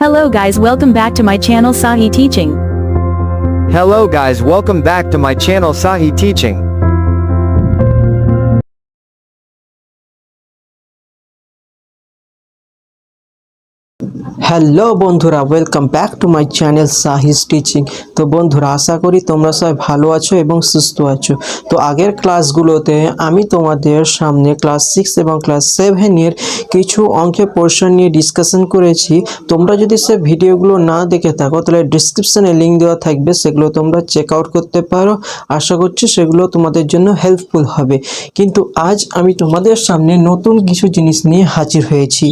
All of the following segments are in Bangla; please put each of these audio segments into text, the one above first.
Hello guys, welcome back to my channel Sahi Teaching. Hello guys, welcome back to my channel Sahi Teaching. Hello বন্ধুরা, welcome back to my channel Sahis teaching. তো বন্ধুরা, আশা করি তোমরা সবাই ভালো আছো এবং সুস্থ আছো। তো আগের ক্লাসগুলোতে আমি তোমাদের সামনে ক্লাস 6 এবং ক্লাস 7-এর কিছু অঙ্কের পোর্শন নিয়ে ডিসকাশন করেছি। তোমরা যদি সে ভিডিওগুলো না দেখে থাকো তাহলে ডিসক্রিপশনে লিঙ্ক দেওয়া থাকবে, সেগুলো তোমরা চেক আউট করতে পারো। আশা করছি সেগুলো তোমাদের জন্য হেল্পফুল হবে। কিন্তু আজ আমি তোমাদের সামনে নতুন কিছু জিনিস নিয়ে হাজির হয়েছি।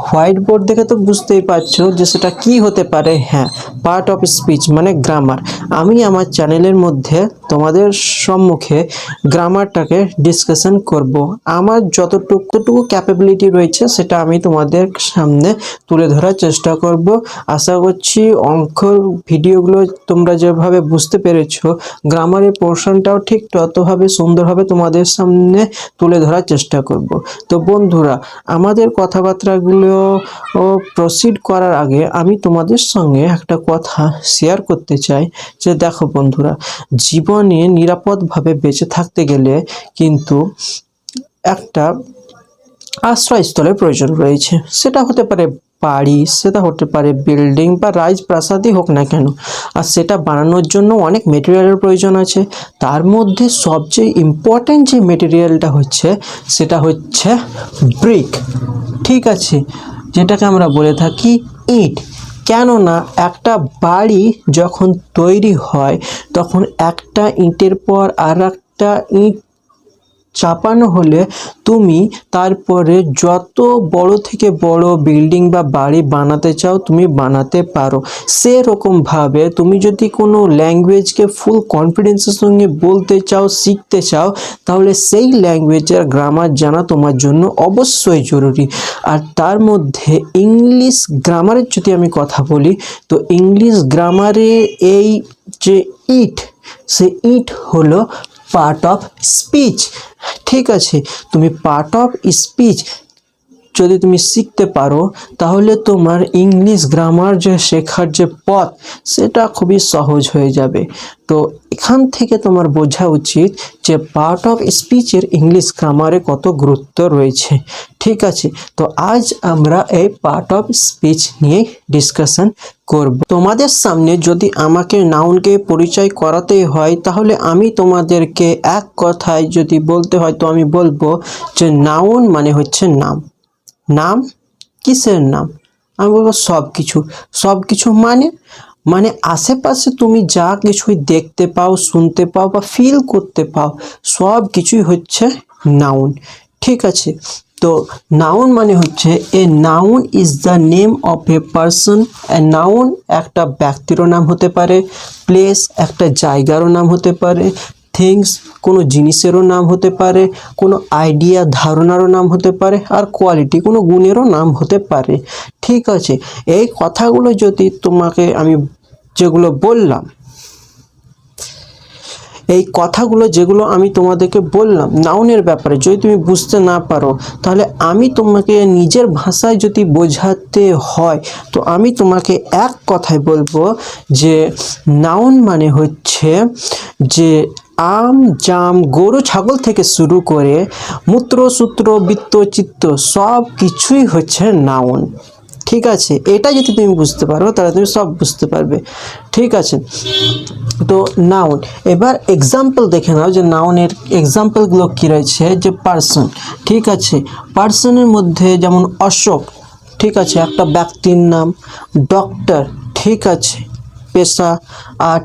হোয়াইট বোর্ড দেখে তো বুঝতেই পারছো যে সেটা কি হতে পারে। হ্যাঁ, পার্ট অফ স্পিচ মানে গ্রামার। আমি আমার চ্যানেলের মধ্যে তোমাদের সম্মুখে গ্রামারটাকে ডিসকাশন করব। আমার যতটুকু ক্যাপাবিলিটি রয়েছে সেটা আমি তোমাদের সামনে তুলে ধরার চেষ্টা করব। আশা করছি অঙ্কর ভিডিওগুলো তোমরা যেভাবে বুঝতে পেরেছো, গ্রামারের পোর্শনটাও ঠিক ততভাবে সুন্দরভাবে তোমাদের সামনে তুলে ধরার চেষ্টা করব। তো বন্ধুরা, আমাদের কথাবার্তাগুলো প্রসিড করার আগে আমি তোমাদের সঙ্গে একটা কথা শেয়ার করতে চাই যে দেখো বন্ধুরা, জীবনে নিরাপদভাবে বেঁচে থাকতে গেলে কিন্তু একটা আশ্রয়স্থলের প্রয়োজন রয়েছে। সেটা হতে পারে বাড়ি, সেটা হতে পারে বিল্ডিং বা রাজপ্রাসাদই হোক না কেন। আর সেটা বানানোর জন্য অনেক মেটেরিয়ালের প্রয়োজন আছে। তার মধ্যে সবচেয়ে ইম্পর্ট্যান্ট যে মেটেরিয়ালটা হচ্ছে সেটা হচ্ছে ব্রিক। ঠিক আছে, যেটাকে আমরা বলে থাকি ইট। কেননা একটা বাড়ি যখন তৈরি হয় তখন একটা ইটের পর আর একটা ইট চাপানো হলে তুমি তারপরে যত বড় থেকে বড় বিল্ডিং বা বাড়ি বানাতে চাও তুমি বানাতে পারো। সেরকমভাবে তুমি যদি কোনো ল্যাঙ্গুয়েজকে ফুল কনফিডেন্সের সঙ্গে বলতে চাও, শিখতে চাও, তাহলে সেই ল্যাঙ্গুয়েজের গ্রামার জানা তোমার জন্য অবশ্যই জরুরি। আর তার মধ্যে ইংলিশ গ্রামারের যদি আমি কথা বলি, তো ইংলিশ গ্রামারে এই যে ইট, সে ইট হলো পার্ট অফ স্পিচ। ঠিক আছে, তুমি পার্ট অফ স্পিচ যদি তুমি শিখতে পারো তাহলে তোমার ইংলিশ গ্রামার যে শেখার যে পথ সেটা খুবই সহজ হয়ে যাবে। তো এখান থেকে তোমার বোঝা উচিত যে পার্ট অফ স্পিচের ইংলিশ গ্রামারে কত গুরুত্ব রয়েছে। ঠিক আছে, তো আজ আমরা এই পার্ট অফ স্পিচ নিয়ে ডিসকাশন করব। তোমাদের সামনে যদি আমাকে নাউনকে পরিচয় করাতে হয় তাহলে আমি তোমাদেরকে এক কথায় যদি বলতে হয় তো আমি বলবো যে নাউন মানে হচ্ছে নাম। নাম কিসের নাম? আমি বলবো সব কিছু। সব কিছু মানে মানে আশেপাশে তুমি যা কিছুই দেখতে পাও, শুনতে পাও বা ফিল করতে পাও, সব কিছুই হচ্ছে নাউন। ঠিক আছে, তো নাউন মানে হচ্ছে a noun is the name of a person. A noun একটা ব্যক্তিরও নাম হতে পারে, প্লেস একটা জায়গারও নাম হতে পারে, থিংস কোনো জিনিসেরও নাম হতে পারে, কোনো আইডিয়া ধারণারও নাম হতে পারে, আর কোয়ালিটি কোনো গুণেরও নাম হতে পারে। ঠিক আছে, এই কথাগুলো যদি তোমাকে আমি যেগুলো বললাম, এই কথাগুলো যেগুলো আমি তোমাদেরকে বললাম নাউনের ব্যাপারে, যদি তুমি বুঝতে না পারো তাহলে আমি তোমাকে নিজের ভাষায় যদি বোঝাতে হয় তো আমি তোমাকে এক কথায় বলবো যে নাউন মানে হচ্ছে যে আম জাম গরু ছাগল থেকে শুরু করে মূত্র সূত্র বৃত্ত চিত্ত সব কিছুই হচ্ছে নাউন। ঠিক আছে, এটা যদি তুমি বুঝতে পারো তাহলে তুমি সব বুঝতে পারবে। ঠিক আছে, তো নাউন এবার এক্সাম্পল দেখে নাও যে নাউনের এক্সাম্পলগুলো কী রয়েছে। যে পার্সন, ঠিক আছে, পার্সনের মধ্যে যেমন অশোক, ঠিক আছে, একটা ব্যক্তির নাম। ডক্টর, ঠিক আছে, পেশা। আর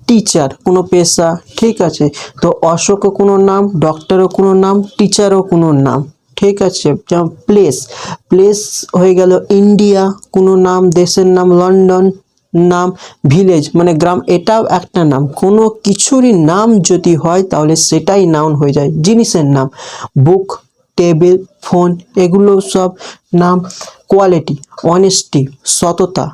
টিচার কোনো পেশা। ঠিক আছে, তো অশোকও কোনো নাম, ডক্টরও কোনো নাম, টিচারও কোনো নাম। ঠিক আছে, যেমন প্লেস, প্লেস হয়ে গেল ইন্ডিয়া কোনো নাম, দেশের নাম লন্ডন নাম, ভিলেজ মানে গ্রাম এটাও একটা নাম। কোনো কিছুরই নাম যদি হয় তাহলে সেটাই নাউন হয়ে যায়। জিনিসের নাম বুক, টেবিল, ফোন এগুলো সব নাম। কোয়ালিটি, অনেস্টি, সততা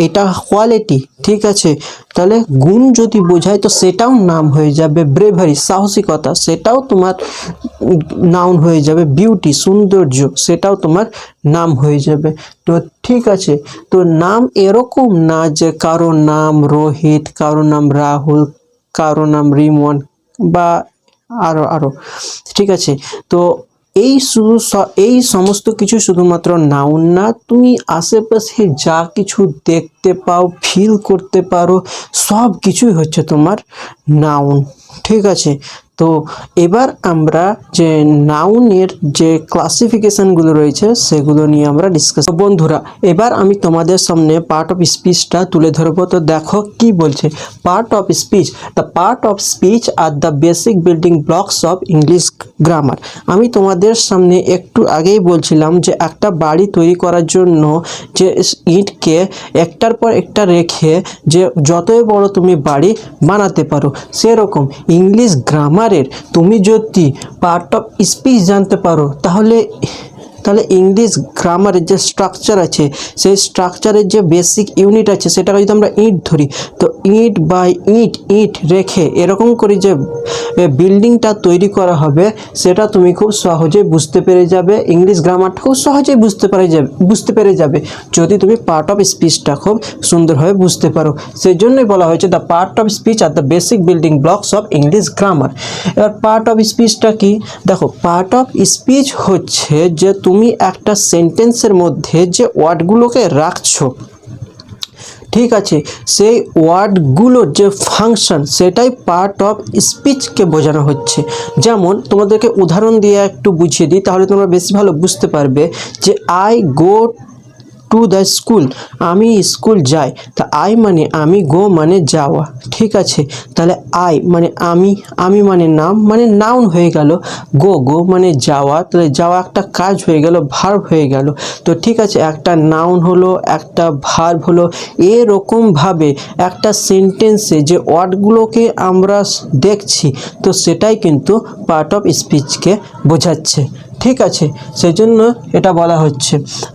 এটা কোয়ালিটি, ঠিক আছে। তাহলে গুণ যদি বোঝায় তো সেটাও নাম হয়ে যাবে। ব্রেভারি, সাহসিকতা, সেটাও তোমার নাউন হয়ে যাবে। বিউটি, সৌন্দর্য, সেটাও তোমার নাম হয়ে যাবে। তো ঠিক আছে, তো নাম এরকম না যে কারো নাম রোহিত, কারো নাম রাহুল, কারো নাম রিমন বা আরো, ঠিক আছে। তো এই শুধু এই সমস্ত কিছু শুধুমাত্র নাউন না, তুমি আশেপাশে যা কিছু দেখতে পাও, ফিল করতে পারো, সব কিছুই হচ্ছে তোমার নাউন, ঠিক আছে। তো এবার আমরা যে নাউনের যে ক্লাসিফিকেশনগুলো রয়েছে সেগুলো নিয়ে আমরা ডিসকাস। বন্ধুরা, এবার আমি তোমাদের সামনে পার্ট অফ স্পিচটা তুলে ধরবো। তো দেখো কি বলছে, part of speech, the part of speech are the basic building blocks of English grammar. আমি তোমাদের সামনে একটু আগেই বলছিলাম যে একটা বাড়ি তৈরি করার জন্য যে ইটকে একটার পর একটা রেখে যে যতই বড় তুমি বাড়ি বানাতে পারো, সেরকম ইংলিশ গ্রামারের তুমি যদি পার্ট অফ স্পিচ জানতে পারো তাহলে ইংলিশ গ্রামারের যে স্ট্রাকচার আছে, সেই স্ট্রাকচারের যে বেসিক ইউনিট আছে, সেটাকে যদি আমরা ইট ধরি, তো ইট বাই ইট রেখে এরকম করে যে বিল্ডিংটা তৈরি করা হবে, সেটা তুমি খুব সহজেই বুঝতে পেরে যাবে। ইংলিশ গ্রামারটা খুব সহজেই বুঝতে পেরে যাবে যদি তুমি পার্ট অফ স্পিচটা খুব সুন্দরভাবে বুঝতে পারো। সেই জন্যই বলা হয়েছে the part of speech are the basic building blocks of English grammar. এবার পার্ট অফ স্পিচটা কি? দেখো, পার্ট অফ স্পিচ হচ্ছে যে তুমি একটা সেন্টেন্সের মধ্যে যে ওয়ার্ডগুলোকে রাখছো, ঠিক আছে, সেই ওয়ার্ডগুলোর যে ফাংশন, সেটাই পার্ট অফ স্পিচকে বোঝানো হচ্ছে। যেমন তোমাদেরকে উদাহরণ দিয়ে একটু বুঝিয়ে দিই, তাহলে তোমরা বেশি ভালো বুঝতে পারবে। যে I go to the school, আমি স্কুল যাই। তা আই মানে আমি, গো মানে যাওয়া, ঠিক আছে। তাহলে আই মানে আমি মানে নাম, মানে নাউন হয়ে গেল। গো মানে যাওয়া, তাহলে যাওয়া একটা কাজ হয়ে গেল, ভার্ব হয়ে গেল। তো ঠিক আছে, একটা নাউন হলো, একটা ভার্ব হলো। এরকমভাবে একটা সেন্টেন্সে যে ওয়ার্ডগুলোকে আমরা দেখছি, তো সেটাই কিন্তু পার্ট অফ স্পিচকে বোঝাচ্ছে, ঠিক আছে। সেজন্য এটা বলা হচ্ছে।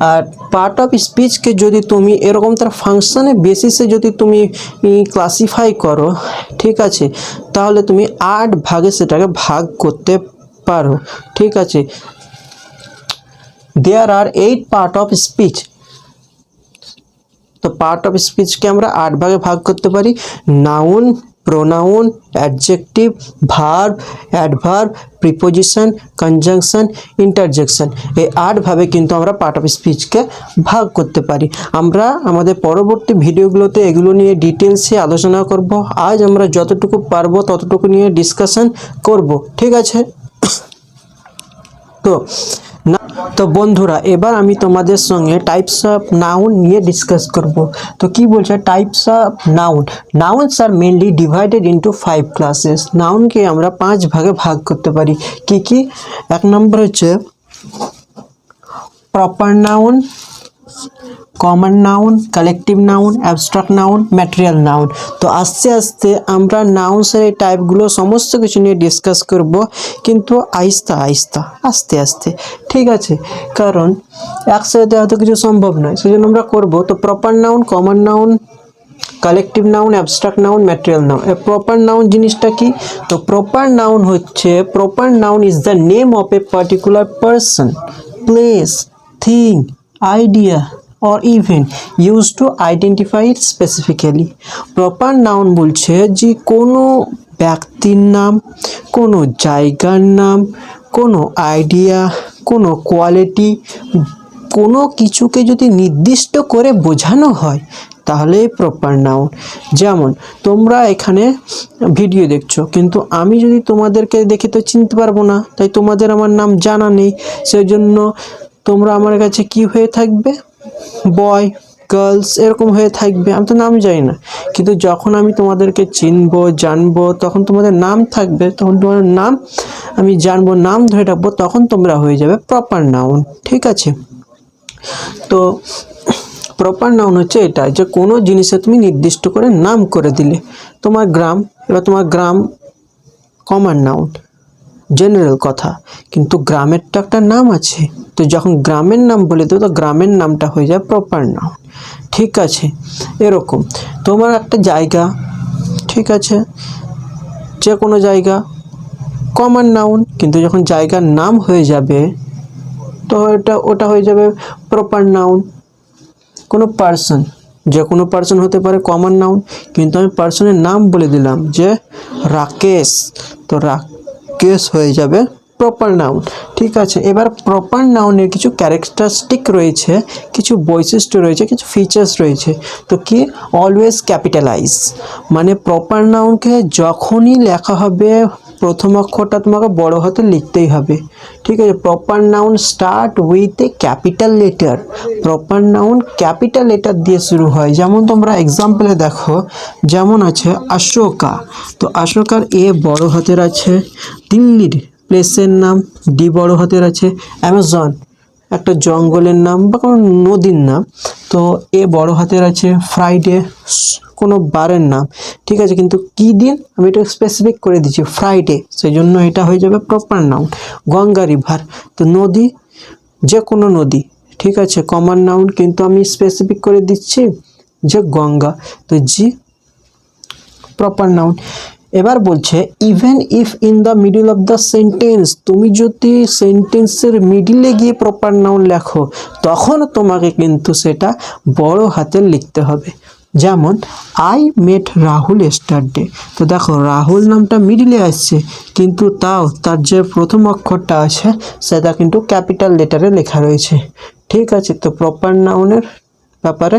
আর পার্ট অফ স্পিচকে যদি তুমি এরকম তার ফাংশনের বেসিসে যদি তুমি ক্লাসিফাই করো, ঠিক আছে, তাহলে তুমি 8 ভাগে সেটাকে ভাগ করতে পারো, ঠিক আছে। দেয়ার আর 8 পার্ট অফ স্পিচ। তো পার্ট অফ স্পিচকে আমরা 8 ভাগে ভাগ করতে পারি। Noun, pronoun, adjective, verb, adverb, preposition, conjunction, interjection, এই 8 ভাবে কিন্তু আমরা পার্ট অফ স্পিচকে ভাগ করতে পারি। আমরা আমাদের পরবর্তী ভিডিওগুলোতে এগুলো নিয়ে ডিটেলসে আলোচনা করব। আজ আমরা যতটুকু পারবো ততটুকু নিয়ে ডিসকাশন করব, ঠিক আছে। তো বন্ধুরা, এবার আমি তোমাদের সঙ্গে টাইপস অফ নাউন নিয়ে ডিসকাস করব। তো কি বলছে, টাইপস অফ নাউন। নাউনস আর মেনলি ডিভাইডেড ইনটু 5 ক্লাসেস। নাউনকে আমরা 5 ভাগে ভাগ করতে পারি। কি কি? 1 নম্বর হচ্ছে proper noun, common noun, collective noun, abstract noun, material noun. তো আস্তে আস্তে আমরা নাউন্সের এই টাইপগুলো সমস্ত কিছু নিয়ে ডিসকাস করব, কিন্তু আস্তে আস্তে, ঠিক আছে। কারণ একসাথে এত কিছু সম্ভব নয়, সেজন্য আমরা করব। তো proper noun, common noun, collective noun, abstract noun, material noun. Proper noun জিনিসটা কি? তো প্রপার নাউন হচ্ছে, proper noun is the name of a particular person, place, thing, idea or even used to identify it specifically. Proper noun বলছে যে কোনো ব্যক্তির নাম, কোনো জায়গার নাম, কোনো আইডিয়া, কোনো কোয়ালিটি, কোনো কিছুকে যদি নির্দিষ্ট করে বোঝানো হয় তাহলে প্রপার নাউন। যেমন তোমরা এখানে ভিডিও দেখছো, কিন্তু আমি যদি তোমাদেরকে দেখে তো চিনতে পারবো না, তাই তোমাদের আমার নাম জানা নেই, সেজন্য তোমরা আমার কাছে কি হয়ে থাকবে, বয়, গার্লস এরকম হয়ে থাকবে, আমি তো নাম জানি না। কিন্তু যখন আমি তোমাদেরকে চিনবো, জানবো, তখন তোমাদের নাম থাকবে, তখন তোমাদের নাম আমি জানবো, নাম ধরে রাখবো, তখন তোমরা হয়ে যাবে প্রপার নাউন, ঠিক আছে। তো প্রপার নাউন হচ্ছে এটা, যে কোনো জিনিসে তুমি নির্দিষ্ট করে নাম করে দিলে। তোমার গ্রাম, এবার তোমার গ্রাম কমন নাউন, জেনারেল কথা, কিন্তু গ্রামের তো একটা নাম আছে, তো যখন গ্রামের নাম বলে দেবো তো গ্রামের নামটা হয়ে যায় প্রপার নাউন। ঠিক আছে, এরকম তোমার একটা জায়গা, ঠিক আছে, যে কোনো জায়গা কমন নাউন, কিন্তু যখন জায়গার নাম হয়ে যাবে তো ওটা হয়ে যাবে প্রপার নাউন। কোনো পার্সন, যে কোনো পার্সন হতে পারে কমন নাউন, কিন্তু আমি পার্সনের নাম বলে দিলাম যে রাকেশ, তো রাকেশ হয়ে যাবে প্রপার নাউন। ঠিক আছে, এবার প্রপার নাউনের কিছু ক্যারেক্টারিস্টিক রয়েছে, কিছু বৈশিষ্ট্য রয়েছে, কিছু ফিচার্স রয়েছে। তো কি, অলওয়েজ ক্যাপিটালাইজ, মানে প্রপার নাউনকে যখনই লেখা হবে প্রথম অক্ষরটা তোমাকে বড় হাতে লিখতেই হবে। ঠিক আছে, proper noun start with a capital letter, proper noun capital letter দিয়ে শুরু হয়। যেমন তোমরা এক্সাম্পলে দেখো, যেমন আছে অশোকা, তো অশোকার এ বড় হাতের আছে, দিল্লির প্লেসের নাম ডি বড় হাতের আছে, অ্যামাজন একটা জঙ্গলের নাম বা কোনো নদীর নাম, তো এ বড় হাতের আছে, ফ্রাইডে কোনো বারের নাম। ঠিক আছে, কিন্তু কি দিন আমি এটা স্পেসিফিক করে দিচ্ছি ফ্রাইডে, সেই জন্য এটা হয়ে যাবে প্রপার নাউন। গঙ্গা রিভার, তো নদী, যে কোনো নদী। ঠিক আছে, কমন নাউন, কিন্তু আমি স্পেসিফিক করে দিচ্ছি যে গঙ্গা, তো জি প্রপার নাউন। এবার বলছে even if in the middle of the sentence, তুমি যদি সেন্টেন্সের মিডিলে গিয়ে প্রপার নাউন লেখো তখন তোমাকে কিন্তু সেটা বড় হাতে লিখতে হবে। যেমন আই মেট রাহুল এস্টারডে, তো দেখো রাহুল নামটা মিডিলে আসছে, কিন্তু তাও তার যে প্রথম অক্ষরটা আছে সেটা কিন্তু ক্যাপিটাল লেটারে লেখা রয়েছে। ঠিক আছে, তো প্রপার নাউনের ব্যাপারে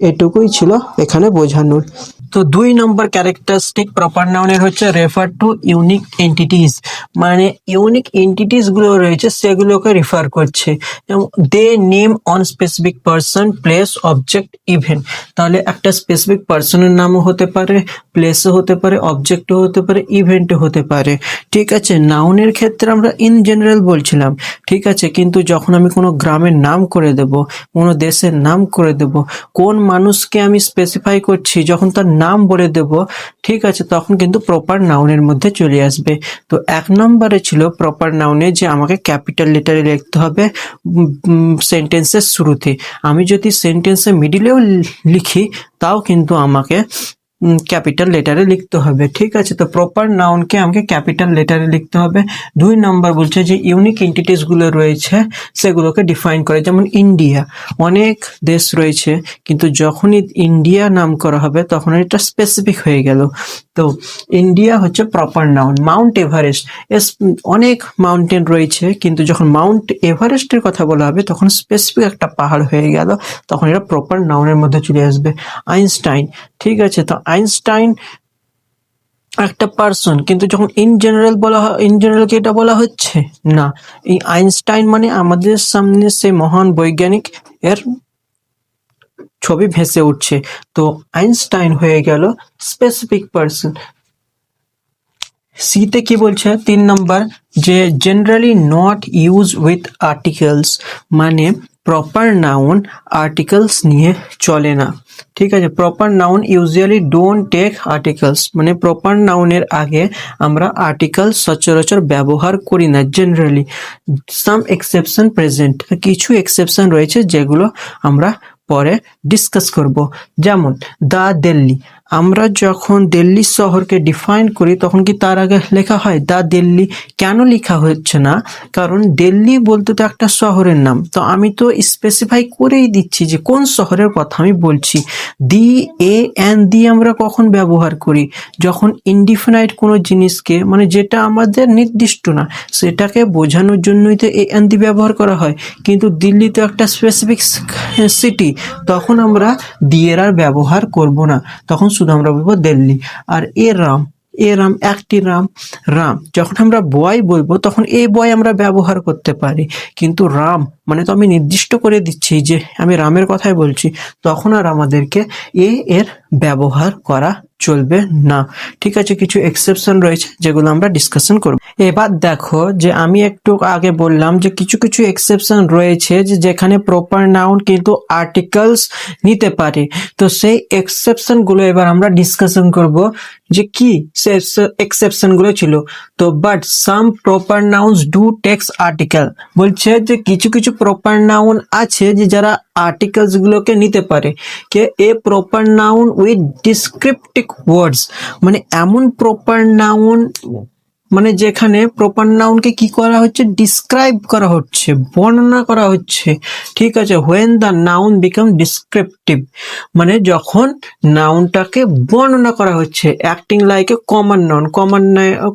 এটুকুই ছিল এখানে বোঝানোর। তো 2 নম্বর ক্যারেক্টারিস্টিক প্রপার নাউনের হচ্ছে রেফার টু ইউনিক এন্টিটিস, মানে ইউনিক এন্টিটিস গুলো রয়েছে সেগুলোকে রেফার করছে। They name on specific person, place, object, event. তাহলে একটা স্পেসিফিক পারসনের নামও হতে পারে, প্লেসও হতে পারে, অবজেক্টও হতে পারে, ইভেন্টও হতে পারে। ঠিক আছে, নাউনের ক্ষেত্রে আমরা ইন জেনারেল বলছিলাম। ঠিক আছে, কিন্তু যখন আমি কোনো গ্রামের নাম করে দেব, কোনো দেশের নাম করে দেব, কোন মানুষকে আমি স্পেসিফাই করছি যখন তার নাম বলে দেব, ঠিক আছে, তখন কিন্তু প্রপার নাউনের মধ্যে চলে আসবে। তো 1 নম্বরে ছিল প্রপার নাউনে যে আমাকে ক্যাপিটাল লেটারে লিখতে হবে সেন্টেন্সের শুরুতে। আমি যদি সেন্টেন্সের মিডিলেও লিখি তাও কিন্তু আমাকে ক্যাপিটাল লেটারে লিখতে হবে। ঠিক আছে, তো প্রপার নাউনকে আমাকে ক্যাপিটাল লেটারে লিখতে হবে। 2 নম্বর বলছে যে ইউনিক এন্টিটিস গুলো রয়েছে সেগুলোকে ডিফাইন করে। যেমন ইন্ডিয়া, অনেক দেশ রয়েছে, কিন্তু যখনই ইন্ডিয়া নাম করা হবে তখন এটা স্পেসিফিক হয়ে গেল। তো ইন্ডিয়া হচ্ছে প্রপার নাউন। মাউন্ট এভারেস্ট, অনেক মাউন্টেন রয়েছে, কিন্তু যখন মাউন্ট এভারেস্টের কথা বলা হবে তখন স্পেসিফিক একটা পাহাড় হয়ে গেল, তখন এটা প্রপার নাউনের মধ্যে চলে আসবে। আইনস্টাইন, ঠিক আছে, তো আইনস্টাইন একটা পার্সন, কিন্তু যখন ইন জেনারেল বলা হয়, ইন জেনারেল কি এটা বলা হচ্ছে না, এই আইনস্টাইন মানে আমাদের সামনে সেই মহান বৈজ্ঞানিক এর ছবি ভেসে উঠছে, তো আইনস্টাইন হয়ে গেল স্পেসিফিক পার্সন। সিতে কি বলছে 3 নম্বর, যে generally not use with articles, মানে প্রপার নাউন আর্টিকেলস নিয়ে চলে না। ঠিক আছে, proper noun usually don't take articles, মানে প্রপার নাউনের আগে আমরা আর্টিকেলস সচরাচর ব্যবহার করি না জেনারেলি। সাম এক্সেপশন প্রেজেন্ট, কিছু এক্সেপশন রয়েছে যেগুলো আমরা পরে ডিসকাস করব। যেমন দা দিল্লি, আমরা যখন দিল্লি শহরকে ডিফাইন করি তখন কি তার আগে লেখা হয় দা দিল্লি? কেন লেখা হচ্ছে না? কারণ দিল্লি বলতে তো একটা শহরের নাম, তো আমি তো স্পেসিফাই করেই দিচ্ছি যে কোন শহরের কথা আমি বলছি। দি, এ, এন দিয়ে আমরা কখন ব্যবহার করি? যখন ইনডিফিনাইট কোনো জিনিসকে, মানে যেটা আমাদের নির্দিষ্ট না, সেটাকে বোঝানোর জন্যই তো এ এন দিয়ে ব্যবহার করা হয়। কিন্তু দিল্লি তো একটা স্পেসিফিক সিটি, তখন আমরা দিয়ের আর ব্যবহার করব না, তখন শুধু আমরা বলবো দিল্লি। আর এ রাম, এ রাম একটি রাম, রাম যখন আমরা বয় বলবো তখন এ বয় আমরা ব্যবহার করতে পারি, কিন্তু রাম মানে তো আমি নির্দিষ্ট করে দিচ্ছি যে আমি রামের কথাই বলছি, তখন আর আমাদেরকে এর ব্যবহার করা চলবে না। ঠিক আছে, কিছু এক্সেপশন রয়েছে যেগুলো আমরা ডিসকাশন করব। এবার দেখো যে আমি একটু আগে বললাম যে কিছু কিছু এক্সেপশন রয়েছে যে যেখানে প্রপার নাউন কিন্তু আর্টিকেলস নিতে পারে। তো সেই এক্সেপশন গুলো এবার আমরা ডিসকাশন করব যে কি এক্সেপশন গুলো ছিল। তো but some proper nouns do takes article, বলছে যে কিছু কিছু প্রপার নাউন আছে যে যারা আর্টিকেলস গুলোকে নিতে পারে। কে a proper noun with descriptive words, মানে এমন প্রপার নাউন মানে যেখানে প্রপার নাউনকে কি করা হচ্ছে, ডিসক্রাইব করা হচ্ছে, বর্ণনা করা হচ্ছে। ঠিক আছে, when the noun become descriptive, মানে যখন নাউনটাকে বর্ণনা করা হচ্ছে, acting like a common noun,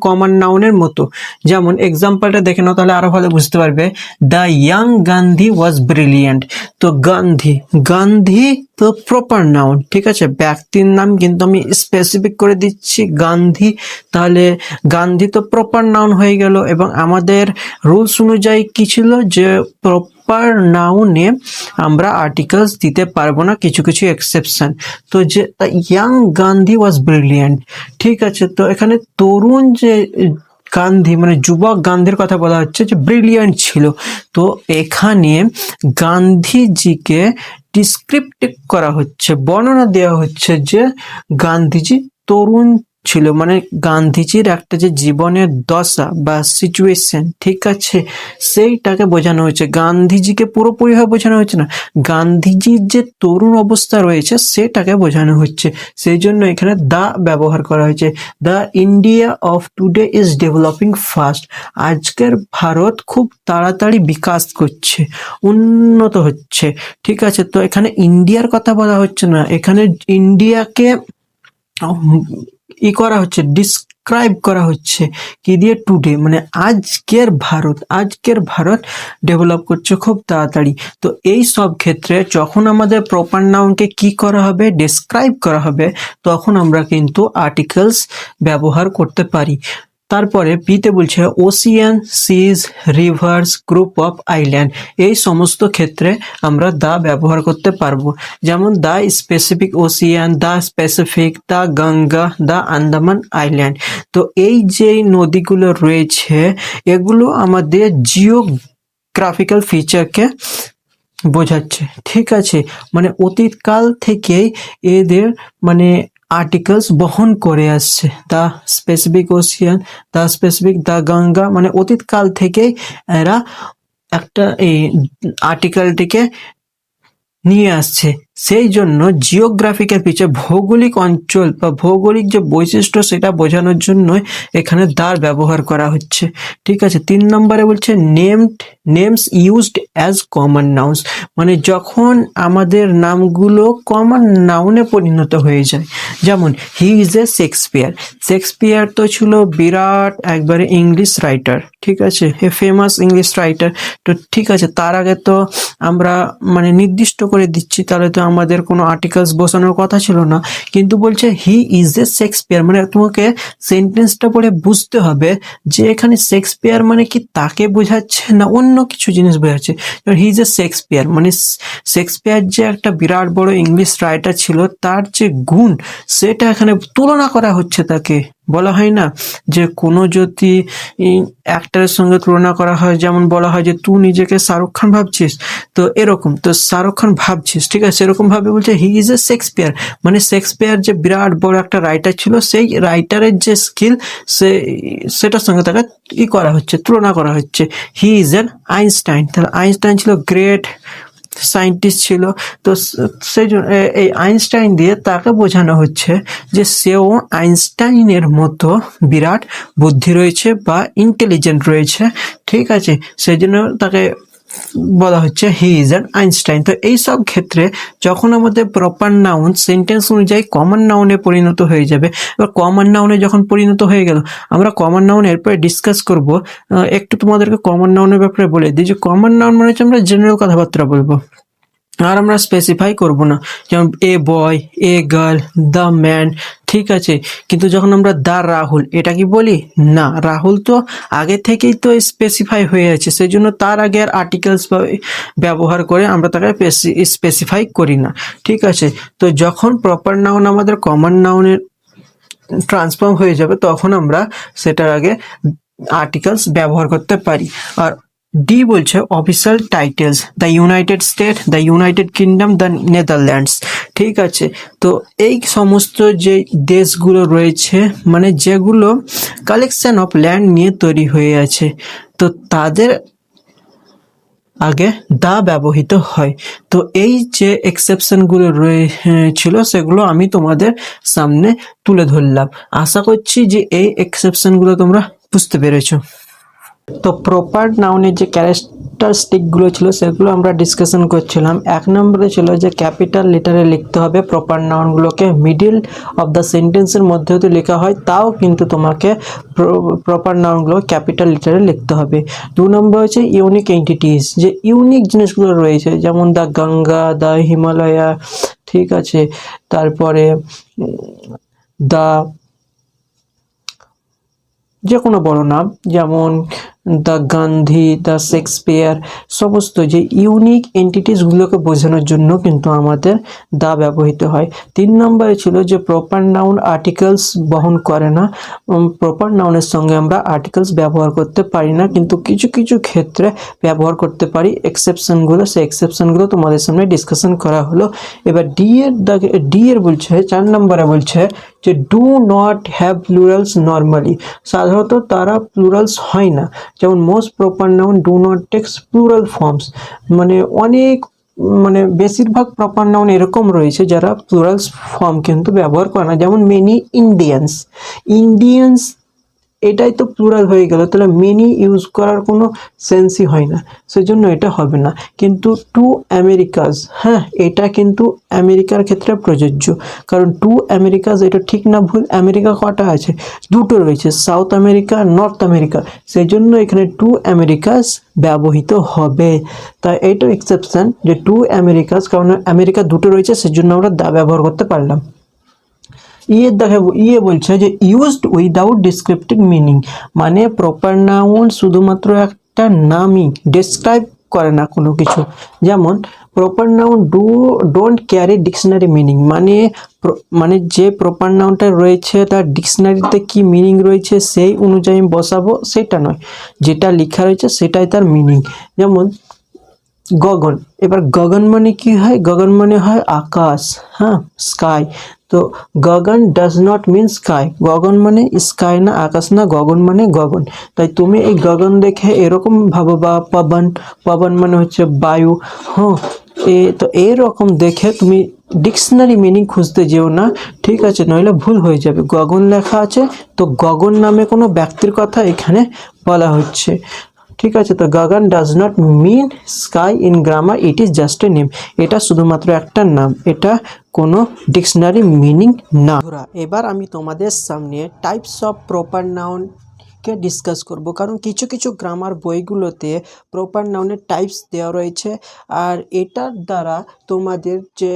common নাউনের মতো। যেমন এক্সাম্পলটা দেখে নাও তাহলে আরো ভালো বুঝতে পারবে। The young Gandhi was brilliant. তো গান্ধী তো প্রপার নাউন, ঠিক আছে, ব্যক্তির নাম কিন্তু আমি স্পেসিফিক করে দিচ্ছি গান্ধী, তাহলে গান্ধী তো প্রপার নাউন হয়ে গেল। এবং আমাদের রুলস অনুযায়ী কি ছিল যে প্রপার নাউনে আমরা আর্টিকেলস দিতে পারবো না, কিছু কিছু এক্সেপশন। তো যে ইয়াং গান্ধী ওয়াজ ব্রিলিয়েন্ট, ঠিক আছে, তো এখানে তরুণ যে গান্ধী মানে যুবক গান্ধীর কথা বলা হচ্ছে যে ব্রিলিয়েন্ট ছিল। তো এখানে গান্ধীজিকে ডিসক্রিপটিভ করা হচ্ছে, বর্ণনা দেওয়া হচ্ছে যে গান্ধীজি তরুণ ছিল, মানে গান্ধীজির একটা যে জীবনের দশা বা সিচুয়েশন, ঠিক আছে, সেইটাকে বোঝানো হয়েছে। গান্ধীজিকে পুরোপুরিভাবে বোঝানো হচ্ছে না, গান্ধীজির যে তরুণ অবস্থা রয়েছে সেটাকে বোঝানো হচ্ছে। সেই জন্য এখানে দা ব্যবহার করা হয়েছে। The India of today is developing fast, আজকের ভারত খুব তাড়াতাড়ি বিকাশ করছে, উন্নত হচ্ছে। ঠিক আছে, তো এখানে ইন্ডিয়ার কথা বলা হচ্ছে না, এখানে ইন্ডিয়াকে করা হচ্ছে, ডিসক্রাইব করা হচ্ছে কি দিয়ে, টুডে, মানে আজকের ভারত ডেভেলপ করছে খুব তাড়াতাড়ি। তো এই সব ক্ষেত্রে যখন আমাদের প্রপার নাউনকে কি করা হবে, ডিসক্রাইব করা হবে, তখন আমরা কিন্তু আর্টিকেলস ব্যবহার করতে পারি। তারপরে বিতে বলছে ocean, seas, rivers, group of island, এই সমস্ত ক্ষেত্রে আমরা দা ব্যবহার করতে পারবো। যেমন the specific ocean, the specific, the Ganga, the Andaman island. তো এই যে নদীগুলো রয়েছে এগুলো আমাদের জিওগ্রাফিক্যাল ফিচারকে বোঝাচ্ছে। ঠিক আছে, মানে অতীতকাল থেকেই এদের মানে আর্টিকেলস বহন করে আসছে। দা specific ocean, the specific, the Ganga, মানে অতীতকাল থেকেই এরা একটা এই আর্টিকেলটিকে নিয়ে আসছে। সেই জন্য জিওগ্রাফিক্যাল ফিচার, ভৌগোলিক অঞ্চল বা ভৌগোলিক যে বৈশিষ্ট্য সেটা বোঝানোর জন্য এখানে দার ব্যবহার করা হচ্ছে। ঠিক আছে, 3 নম্বরে বলছে names used as common nouns, মানে যখন আমাদের নামগুলো কমন নাউনে পরিণত হয়ে যায়। যেমন হি ইজ এ শেক্সপিয়ার তো ছিল বিরাট একবারে ইংলিশ রাইটার, ঠিক আছে, এ ফেমাস ইংলিশ রাইটার। তো ঠিক আছে, তার আগে তো আমরা মানে নির্দিষ্ট করে দিচ্ছি, তাহলে তো আমাদের কোনো আর্টিকেলস বসানোর কথা ছিল না। কিন্তু বলছে হি ইজ এ শেক্সপিয়ার, মানে তোমাকে সেন্টেন্সটা পড়ে বুঝতে হবে যে এখানে শেক্সপিয়ার মানে কি তাকে বোঝাচ্ছে না অন্য কিছু জিনিস বোঝাচ্ছে। হি ইজ এ শেক্সপিয়ার মানে শেক্সপিয়ার যে একটা বিরাট বড় ইংলিশ রাইটার ছিল, তার যে গুণ সেটা এখানে তুলনা করা হচ্ছে। তাকে বলা হয় না যে কোনো যদি অ্যাক্টরের সঙ্গে তুলনা করা হয়, যেমন বলা হয় যে তুই নিজেকে শাহরুখ খান ভাবছিস, তো এরকম তো শাহরুখ খান ভাবছিস, ঠিক আছে, সেরকম ভাবে বলছে হি ইজ এ শেক্সপিয়ার, মানে শেক্সপিয়ার যে বিরাট বড় একটা রাইটার ছিল, সেই রাইটারের যে স্কিল সেটার সঙ্গে তাকে করা হচ্ছে, তুলনা করা হচ্ছে। হি ইজ এন আইনস্টাইন, তাহলে আইনস্টাইন ছিল গ্রেট সায়েন্টিস্ট ছিল, তো সেই জন্য এই আইনস্টাইন দিয়ে তাকে বোঝানো হচ্ছে যে সেও আইনস্টাইনের মতো বিরাট বুদ্ধি রয়েছে বা ইন্টেলিজেন্ট রয়েছে। ঠিক আছে, সেই জন্য তাকে বলা হচ্ছে হি ইজ অ্যান আইনস্টাইন। তো এই সব ক্ষেত্রে যখন আমাদের প্রপার নাউন সেন্টেন্স অনুযায়ী কমন নাউনে পরিণত হয়ে যাবে, এবার কমন নাউনে যখন পরিণত হয়ে গেল, আমরা কমন নাউন এরপরে ডিসকাস করব। একটু তোমাদেরকে কমন নাউনের ব্যাপারে বলে দিই যে কমন নাউন মানে হচ্ছে আমরা জেনারেল কথাবার্তা বলবো। আর আমরা স্পেসিফাই করব না, যেমন এ বয়, এ গার্ল, দ্য ম্যান, ঠিক আছে। কিন্তু যখন আমরা দ্য রাহুল এটা কি বলি না, রাহুল তো আগে থেকেই তো স্পেসিফাই হয়ে আছে, সেই জন্য তার আগে আর আর্টিকেলস ব্যবহার করে আমরা তাকে স্পেসিফাই করি না, ঠিক আছে। তো যখন প্রপার নাউন আমাদের কমন নাউনের ট্রান্সফর্ম হয়ে যাবে তখন আমরা সেটার আগে আর্টিকেলস ব্যবহার করতে পারি। আর ডি বলছে official titles, the United state, the United kingdom, the Netherlands, ঠিক আছে। তো এই সমস্ত যে দেশগুলো রয়েছে মানে যেগুলো কালেকশন অফ ল্যান্ড নিয়ে তৈরি হয়ে আছে, তো তাদের আগে দা ব্যবহৃত হয়। তো এই যে এক্সেপশনগুলো ছিল সেগুলো আমি তোমাদের সামনে তুলে ধরলাম। আশা করছি যে এই এক্সেপশনগুলো তোমরা বুঝতে পেরেছো। তো প্রপার নাউনের যে ক্যারেক্টারিস্টিকগুলো ছিল সেগুলো আমরা ডিসকাশন করছিলাম। 1 নম্বরে ছিল যে ক্যাপিটাল লেটারে লিখতে হবে প্রপার নাউনগুলোকে, মিডিল অফ দ্য সেন্টেন্সের মধ্যে যদি লেখা হয় তাও কিন্তু তোমাকে প্রপার নাউনগুলো ক্যাপিটাল লেটারে লিখতে হবে। 2 নম্বর হচ্ছে ইউনিক এন্টিটিস, যে ইউনিক জিনিসগুলো রয়েছে যেমন দ্য গঙ্গা, দ্য হিমালয়া, ঠিক আছে। তারপরে দ্য যে কোনো বড় নাম যেমন দ্য গান্ধী, দ্য শেক্সপিয়ার, সমস্ত যে ইউনিক এন্টিটিসগুলোকে বোঝানোর জন্য কিন্তু আমাদের দা ব্যবহৃত হয়। 3 নম্বরে ছিল যে প্রপার নাউন আর্টিকেলস বহন করে না, প্রপার নাউনের সঙ্গে আমরা আর্টিকেলস ব্যবহার করতে পারি না, কিন্তু কিছু কিছু ক্ষেত্রে ব্যবহার করতে পারি। এক্সেপশনগুলো, সেই এক্সেপশনগুলো তোমাদের সামনে ডিসকাশন করা হলো। এবার ডি এর বলছে 4 নম্বরে বলছে যে do not have plurals normally, সাধারণত তারা প্লুরালস হয় না। যেমন most proper noun do not takes plural forms, মানে বেশিরভাগ প্রপার নাউন এরকম রয়েছে যারা প্লুরালস ফর্ম কিন্তু ব্যবহার করে না। যেমন মেনি ইন্ডিয়ান্স, ইন্ডিয়ান্স এটাই তো প্লুরাল হয়ে গেল, তাহলে মেনি ইউজ করার কোনো সেন্সই হয় না, সেজন্য এটা হবে না। কিন্তু টু আমেরিকাস, হ্যাঁ এটা কিন্তু আমেরিকার ক্ষেত্রে প্রযোজ্য, কারণ টু আমেরিকাস এটা ঠিক না ভুল? আমেরিকা কটা আছে? দুটো রয়েছে, সাউথ আমেরিকা, নর্থ আমেরিকা, সেই জন্য এখানে টু আমেরিকাস ব্যবহৃত হবে। তাই এইটা এক্সেপশন যে টু আমেরিকাস, কারণ আমেরিকা দুটো রয়েছে সেজন্য আমরা দা ব্যবহার করতে পারলাম। ইয়ে বলছে যে ইউজড উইদাউট ডিসক্রিপটিভ মিনিং, মানে প্রপার নাউন শুধুমাত্র একটা নামই ডেসক্রাইব করে না কোনো কিছু। যেমন proper noun don't carry dictionary meaning, মানে যে প্রপার নাউনটা রয়েছে তার ডিকশনারিতে কি মিনিং রয়েছে সেই অনুযায়ী বসাবো সেটা নয়, যেটা লেখা রয়েছে সেটাই তার মিনিং। যেমন গগন, এবার গগন মানে কি হয়? গগন মানে হয় আকাশ, হ্যাঁ স্কাই। তো Gagan does not mean sky, গগন মানে স্কাই না, আকাশ না, গগন মানে গগন। তাই তুমি এই গগন দেখে এরকম ভাবো, বা পবন, পবন মানে হচ্ছে বায়ু, হ্যাঁ তো এরকম দেখে তুমি ডিকশনারি মিনিং খুঁজতে যেও না, ঠিক আছে, নইলে ভুল হয়ে যাবে। গগন লেখা আছে তো গগন নামে কোনো ব্যক্তির কথা এখানে বলা হচ্ছে, ঠিক আছে। তো Gagan does not mean sky in grammar, it is just a name, এটা শুধুমাত্র একটা নাম, এটা কোনো ডিকশনারি মিনিং না। এবার আমি তোমাদের সামনে types of proper noun K discuss করব, কারণ কিছু কিছু গ্রামার বইগুলোতে প্রপার নাউনের টাইপস দেওয়া রয়েছে, আর এটার দ্বারা তোমাদের যে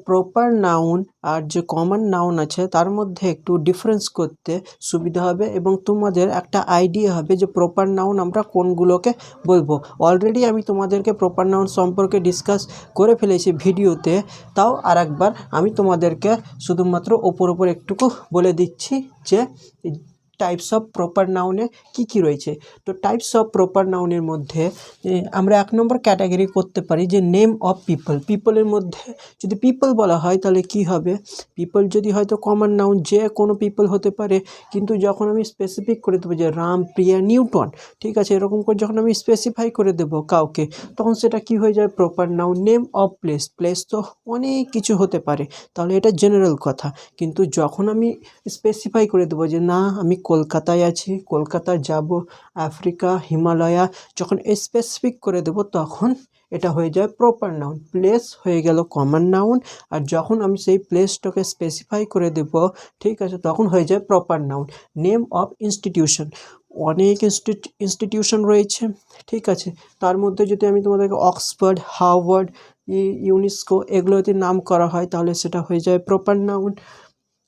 প্রপার নাউন আর যে কমন নাউন আছে তার মধ্যে একটু ডিফারেন্স করতে সুবিধা হবে, এবং তোমাদের একটা আইডিয়া হবে যে প্রপার নাউন আমরা কোনগুলোকে বলবো। অলরেডি আমি তোমাদেরকে প্রপার নাউন সম্পর্কে ডিসকাস করে ফেলেছি ভিডিওতে, তাও আরেকবার আমি তোমাদেরকে শুধুমাত্র ওপর একটুকু বলে দিচ্ছি যে টাইপস অফ প্রপার নাউনে কি কি রয়েছে। তো টাইপস অফ প্রপার নাউনের মধ্যে আমরা 1 নম্বর ক্যাটাগরি করতে পারি যে নেম অফ পিপল। পিপলের মধ্যে যদি পিপল বলা হয় তাহলে কি হবে? পিপল যদি হয়তো কমন নাউন, যে কোনো পিপল হতে পারে, কিন্তু যখন আমি স্পেসিফিক করে দেবো যে রাম, প্রিয়া, নিউটন, ঠিক আছে, এরকম করে যখন আমি স্পেসিফাই করে দেবো কাউকে, তখন সেটা কি হয়ে যায়? Proper noun. Name of place, place তো অনেক কিছু হতে পারে, তাহলে এটা জেনারেল কথা। কিন্তু যখন আমি স্পেসিফাই করে দেবো যে না আমি কলকাতায় আছি, কলকাতা যাব, আফ্রিকা, হিমালয়া, যখন স্পেসিফিক করে দেব তখন এটা হয়ে যায় প্রপার নাউন। প্লেস হয়ে গেল কমন নাউন, আর যখন আমি সেই প্লেসটাকে স্পেসিফাই করে দেব, ঠিক আছে, তখন হয়ে যায় proper noun. Name of institution, অনেক ইনস্টিটিউশন রয়েছে, ঠিক আছে, তার মধ্যে যদি আমি তোমাদেরকে অক্সফোর্ড, হার্ভার্ড ইউনেস্কো এগুলো যদি নাম করা হয় তাহলে সেটা হয়ে যায় proper noun.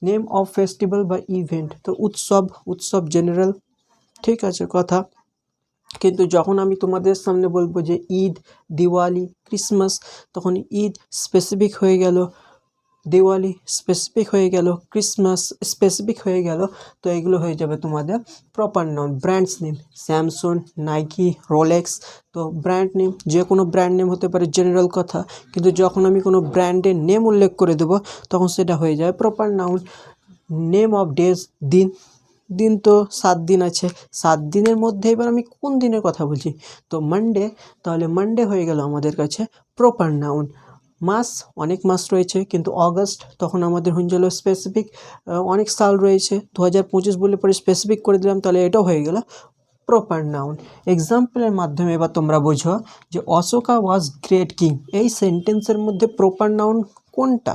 Name of festival বা ইভেন্ট, তো উৎসব জেনারেল, ঠিক আছে কথা। কিন্তু যখন আমি তোমাদের সামনে বলবো যে ঈদ, দিওয়ালি, ক্রিসমাস, তখন ঈদ স্পেসিফিক হয়ে গেল, দিওয়ালি স্পেসিফিক হয়ে গেল, ক্রিসমাস স্পেসিফিক হয়ে গেল, তো এগুলো হয়ে যাবে তোমাদের proper noun. Brands name, Samsung, Nike, Rolex, তো ব্র্যান্ড নেম যে কোনো ব্র্যান্ড নেম হতে পারে, জেনারেল কথা। কিন্তু যখন আমি কোনো ব্র্যান্ডের নেম উল্লেখ করে দেবো তখন সেটা হয়ে যায় proper noun. Name of days, দিন, দিন তো 7 দিন আছে, 7 দিনের মধ্যে এবার আমি কোন দিনের কথা বলছি, তো মানডে, তাহলে মানডে হয়ে গেল আমাদের কাছে প্রপার নাউন। মাস, অনেক মাস রয়েছে, কিন্তু অগস্ট তখন আমাদের হয়ে গেল স্পেসিফিক, অনেক সাল রয়েছে, 2025 বলে পরে স্পেসিফিক করে দিলাম, তাহলে এটাও হয়ে গেল প্রপার নাউন। এক্সাম্পলের মাধ্যমে এবার তোমরা বোঝো যে অশোকা ওয়াজ গ্রেট কিং, এই সেন্টেন্সের মধ্যে প্রপার নাউন কোনটা।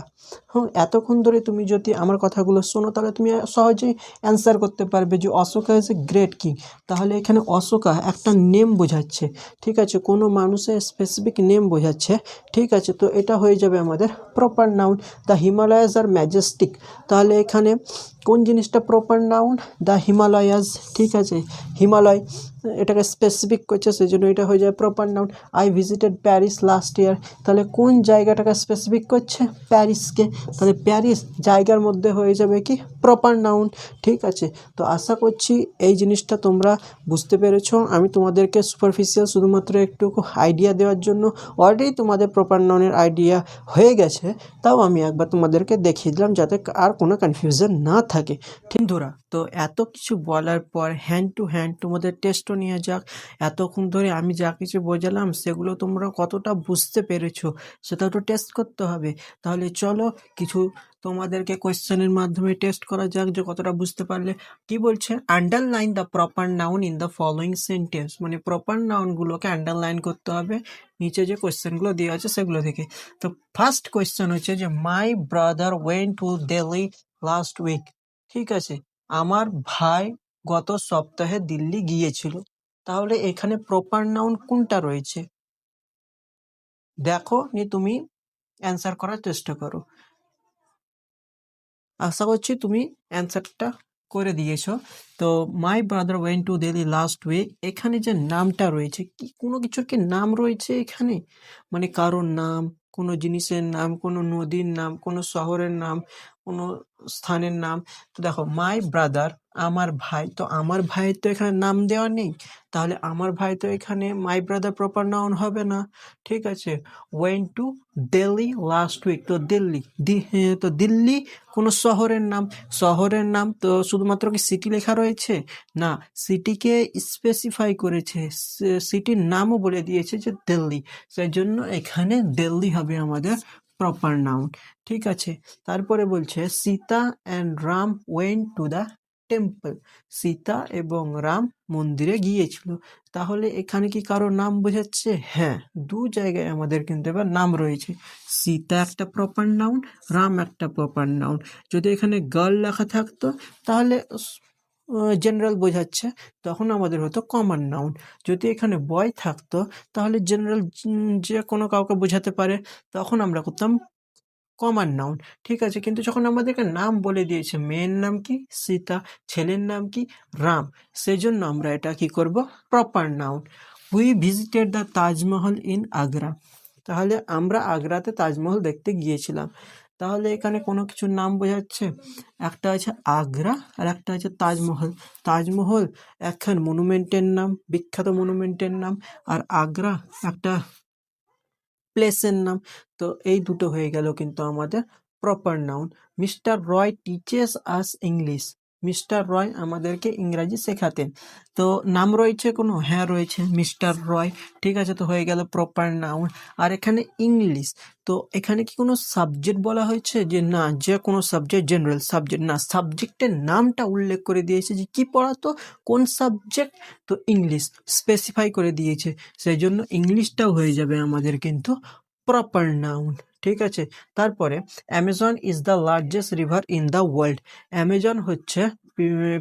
হ্যাঁ, এতক্ষণ ধরে তুমি যদি আমার কথাগুলো শোনো তাহলে তুমি সহজেই অ্যান্সার করতে পারবে যে Ashoka is a great king. তাহলে এখানে অশোকা একটা নেম বোঝাচ্ছে, ঠিক আছে, কোনো মানুষের স্পেসিফিক নেম বোঝাচ্ছে, ঠিক আছে, তো এটা হয়ে যাবে আমাদের প্রপার নাউন। দ্য হিমালয়াস আর ম্যাজেস্টিক, তাহলে এখানে কোন জিনিসটা প্রপার নাউন, দ্য হিমালয়াস, ঠিক আছে, হিমালয় এটাকে স্পেসিফিক করছে, সেই জন্য এটা হয়ে যায় proper noun. I visited Paris last year, তাহলে কোন জায়গাটাকে স্পেসিফিক করছে, প্যারিসকে, তাহলে প্যারিস জায়গার মধ্যে হয়ে যাবে কি প্রপার নাউন, ঠিক আছে। তো আশা করছি এই জিনিসটা তোমরা বুঝতে পেরেছো। আমি তোমাদেরকে সুপারফিশিয়াল শুধুমাত্র একটু আইডিয়া দেওয়ার জন্য, অলরেডি তোমাদের প্রপার নাউনের আইডিয়া হয়ে গেছে, তাও আমি একবার তোমাদেরকে দেখিয়ে দিলাম যাতে আর কোনো কনফিউশন না থাকে। বন্ধুরা, তো এত কিছু বলার পর হ্যান্ড টু হ্যান্ড তোমাদের টেস্টও নিয়ে যাক। এতক্ষণ ধরে আমি যা কিছু বোঝালাম সেগুলো তোমরা কতটা বুঝতে পেরেছো সেটাও তো টেস্ট করতে হবে। তাহলে চলো কিছু তোমাদেরকে কোয়েশ্চেনের মাধ্যমে টেস্ট করা যাক যে কতটা বুঝতে পারলে। কি বলছে, underline the proper noun in the following sentence, মানে প্রপার নাউনগুলোকে আন্ডারলাইন করতে হবে নিচে যে কোয়েশ্চেনগুলো দেওয়া আছে সেগুলো থেকে। তো ফার্স্ট কোয়েশ্চেন হচ্ছে যে my brother went to Delhi last week, ঠিক আছে, আমার ভাই গত সপ্তাহে দিল্লি গিয়েছিল। তাহলে এখানে প্রপার নাউন কোনটা রয়েছে, দেখো নি তুমি অ্যান্সার করার চেষ্টা করো। আশা করছি তুমি অ্যান্সারটা করে দিয়েছো। তো my brother went to Delhi last week, এখানে যে নামটা রয়েছে, কি কোনো কিছুর কি নাম রয়েছে এখানে, মানে কারোর নাম, কোনো জিনিসের নাম, কোনো নদীর নাম, কোনো শহরের নাম, কোনো স্থানের নাম। তো দেখো মাই ব্রাদার, আমার ভাই, তো আমার ভাইয়ের তো এখানে নাম দেওয়া নেই, তাহলে আমার ভাই তো এখানে মাই ব্রাদার প্রপার নাউন হবে না, ঠিক আছে। Went to Delhi last week, তো দিল্লি, তো দিল্লি কোনো শহরের নাম তো শুধুমাত্র কি সিটি লেখা রয়েছে, না, সিটিকে স্পেসিফাই করেছে, সিটির নামও বলে দিয়েছে যে দিল্লি, সেই জন্য এখানে দিল্লি হবে আমাদের প্রপার নাউন, ঠিক আছে। তারপরে বলছে Sita and Ram went to the temple, Sita এবং রাম মন্দিরে গিয়েছিল। তাহলে এখানে কি কারো নাম বোঝাচ্ছে, হ্যাঁ, দু জায়গায় আমাদের কিন্তু এবার নাম রয়েছে, সীতা একটা প্রপার নাউন, রাম একটা প্রপার নাউন। যদি এখানে গার্ল লেখা থাকতো তাহলে জেনারেল বোঝাচ্ছে, তখন আমাদের হতো কমন নাউন। যদি এখানে বয় থাকতো তাহলে জেনারেল যে কোনো কাউকে বোঝাতে পারে, তখন আমরা করতাম কমন নাউন, ঠিক আছে। কিন্তু যখন আমাদেরকে নাম বলে দিয়েছে, মেয়ের নাম কি সীতা, ছেলের নাম কি রাম, সেজন্য আমরা এটা কি করব, proper noun. We visited the Taj Mahal in Agra, তাহলে আমরা আগ্রাতে তাজমহল দেখতে গিয়েছিলাম। তাহলে এখানে কোনো কিছুর নাম বোঝাচ্ছে, একটা আছে আগ্রা আর একটা আছে তাজমহল। তাজমহল একখান মনুমেন্টের নাম, বিখ্যাত মনুমেন্টের নাম, আর আগ্রা একটা প্লেসের নাম। তো এই দুটো হয়ে গেল কিন্তু আমাদের প্রপার নাউন। মিস্টার রয় টিচেস আস ইংলিশ, মিস্টার রয় আমাদেরকে ইংরাজি শেখাতেন। তো নাম রয়েছে কোনো, হ্যাঁ রয়েছে, মিস্টার রয়, ঠিক আছে, তো হয়ে গেল প্রপার নাউন। আর এখানে ইংলিশ, তো এখানে কি কোনো সাবজেক্ট বলা হয়েছে, যে না, যে কোনো সাবজেক্ট, জেনারেল সাবজেক্ট না, সাবজেক্টের নামটা উল্লেখ করে দিয়েছে যে কি পড়াতো, কোন সাবজেক্ট, তো ইংলিশ স্পেসিফাই করে দিয়েছে, সেই জন্য ইংলিশটাও হয়ে যাবে আমাদের কিন্তু প্রপার নাউন, ঠিক আছে। তারপরে Amazon is the largest river in the world, Amazon হচ্ছে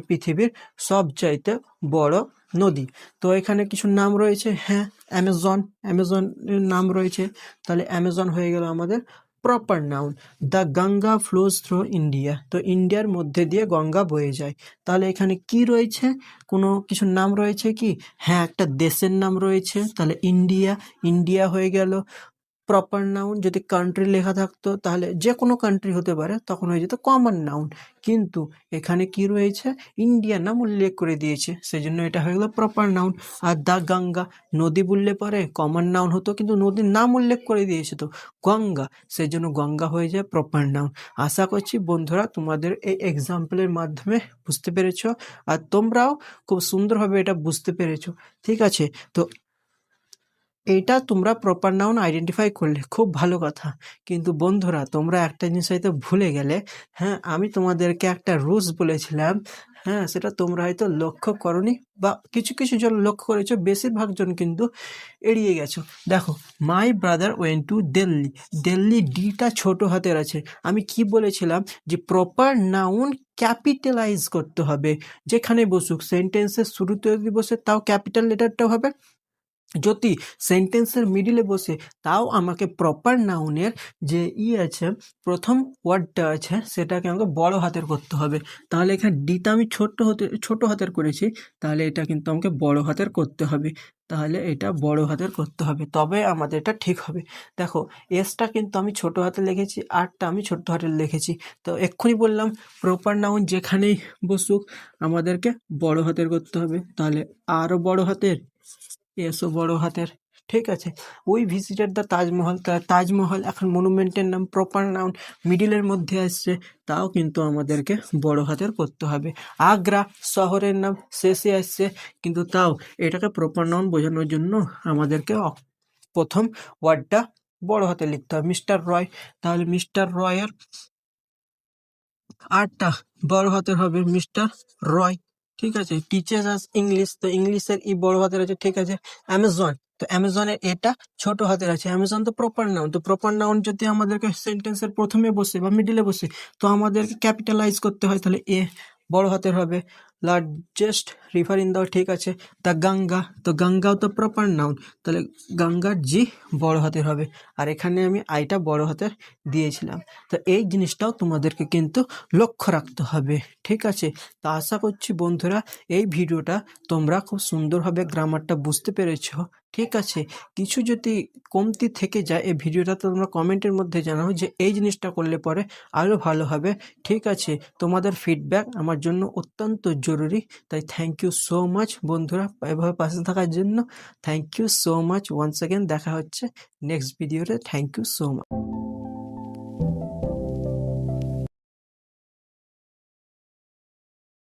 পৃথিবীর সবচাইতে বড় নদী। তো এখানে কিছু নাম রয়েছে, হ্যাঁ অ্যামাজনের নাম রয়েছে, তাহলে অ্যামাজন হয়ে গেল আমাদের proper noun. The Ganga flows through India, তো ইন্ডিয়ার মধ্যে দিয়ে গঙ্গা বয়ে যায়। তাহলে এখানে কি রয়েছে, কোনো কিছু নাম রয়েছে কি? হ্যাঁ, একটা দেশের নাম রয়েছে, তাহলে ইন্ডিয়া হয়ে গেল প্রপার নাউন। যদি কান্ট্রি লেখা থাকতো তাহলে যে কোনো কান্ট্রি হতে পারে, তখন হয়ে যেত কমন নাউন। কিন্তু এখানে কি রয়েছে, ইন্ডিয়া নাম উল্লেখ করে দিয়েছে, সেই জন্য এটা হয়ে গেল proper noun. Are the Ganga, নদী বললে পরে কমন নাউন হতো, কিন্তু নদীর নাম উল্লেখ করে দিয়েছে তো গঙ্গা, সেই জন্য গঙ্গা হয়ে যায় প্রপার নাউন। আশা করছি বন্ধুরা তোমাদের এই এক্সাম্পলের মাধ্যমে বুঝতে পেরেছো, আর তোমরাও খুব সুন্দরভাবে এটা বুঝতে পেরেছো। ঠিক আছে, তো এইটা তোমরা প্রপার নাউন আইডেন্টিফাই করলে খুব ভালো কথা। কিন্তু বন্ধুরা তোমরা একটা জিনিস হয়তো ভুলে গেলে, হ্যাঁ আমি তোমাদেরকে একটা রুলস বলেছিলাম, হ্যাঁ সেটা তোমরা হয়তো লক্ষ্য করনি, বা কিছু কিছু জন লক্ষ্য করেছো, বেশিরভাগ জন কিন্তু এড়িয়ে গেছো। দেখো, my brother went to Delhi, Delhi ডিটা ছোট হাতের আছে। আমি কি বলেছিলাম যে প্রপার নাউন ক্যাপিটালাইজ করতে হবে, যেখানে বসুক, সেন্টেন্সের শুরুতে যদি বসে তাও ক্যাপিটাল লেটারটা হবে, যদি সেন্টেন্সের মিডিলে বসে তাও আমাকে প্রপার নাউনের যে আছে, প্রথম ওয়ার্ডটা আছে, সেটাকে আমাকে বড় হাতের করতে হবে। তাহলে এখানে ডিটা আমি ছোট হাতের করেছি, তাহলে এটা কিন্তু আমাকে বড় হাতের করতে হবে। তাহলে এটা বড় হাতের করতে হবে, তবে আমাদের এটা ঠিক হবে। দেখো, এসটা কিন্তু আমি ছোট হাতে লিখেছি, আরটা আমি ছোট হাতে লিখেছি। তো এক্ষুনি বললাম প্রপার নাউন যেখানেই বসুক আমাদেরকে বড় হাতের করতে হবে, তাহলে আরও বড় হাতের, এসও বড় হাতের। ঠিক আছে, ওই ভিজিটেড দ্য তাজমহল, তাজমহল এখন মনুমেন্টের নাম, প্রপার নাউন মিডিলের মধ্যে আসছে, তাও কিন্তু আমাদেরকে বড় হাতের করতে হবে। আগ্রা শহরের নাম শেষে আসছে, কিন্তু তাও এটাকে প্রপার নাউন বোঝানোর জন্য আমাদেরকে প্রথম ওয়ার্ডটা বড় হাতে লিখতে হবে। মিস্টার রয়, তাহলে মিস্টার রয়ের আরটা বড় হাতের হবে, মিস্টার রয়। ঠিক আছে, টিচার্স আস ইংলিশ, তো ইংলিশের ই বড় হাতের আছে। ঠিক আছে, অ্যামাজন, তো অ্যামাজনের এটা ছোট হাতের আছে। অ্যামাজন তো প্রপার নাউন, তো প্রপার নাউন যদি আমাদেরকে সেন্টেন্সের প্রথমে বসে বা মিডিলে বসে, তো আমাদেরকে ক্যাপিটালাইজ করতে হয়, তাহলে এ বড় হাতের হবে। লার্জেস্ট রিভার ইন দ্য, ঠিক আছে, দ্য গঙ্গা, তো গঙ্গাও তো প্রপার নাউন, তাহলে গঙ্গার জি বড় হাতের হবে। আর এখানে আমি আইটা বড় হাতের দিয়েছিলাম। তো এই জিনিসটাও তোমাদেরকে কিন্তু লক্ষ্য রাখতে হবে। ঠিক আছে, তা আশা করছি বন্ধুরা এই ভিডিওটা তোমরা খুব সুন্দরভাবে গ্রামারটা বুঝতে পেরেছো। ঠিক আছে, কিছু যদি কমতি থেকে যায় এই ভিডিওটা তোমরা কমেন্টের মধ্যে জানাও যে এই জিনিসটা করলে পরে আরও ভালো হবে। ঠিক আছে, তোমাদের ফিডব্যাক আমার জন্য অত্যন্ত জরুরি, তাই থ্যাংক ইউ সো মাচ বন্ধুরা এভাবে পাশে থাকার জন্য। Thank you so much once again, দেখা হচ্ছে নেক্সট ভিডিওতে। Thank you so much.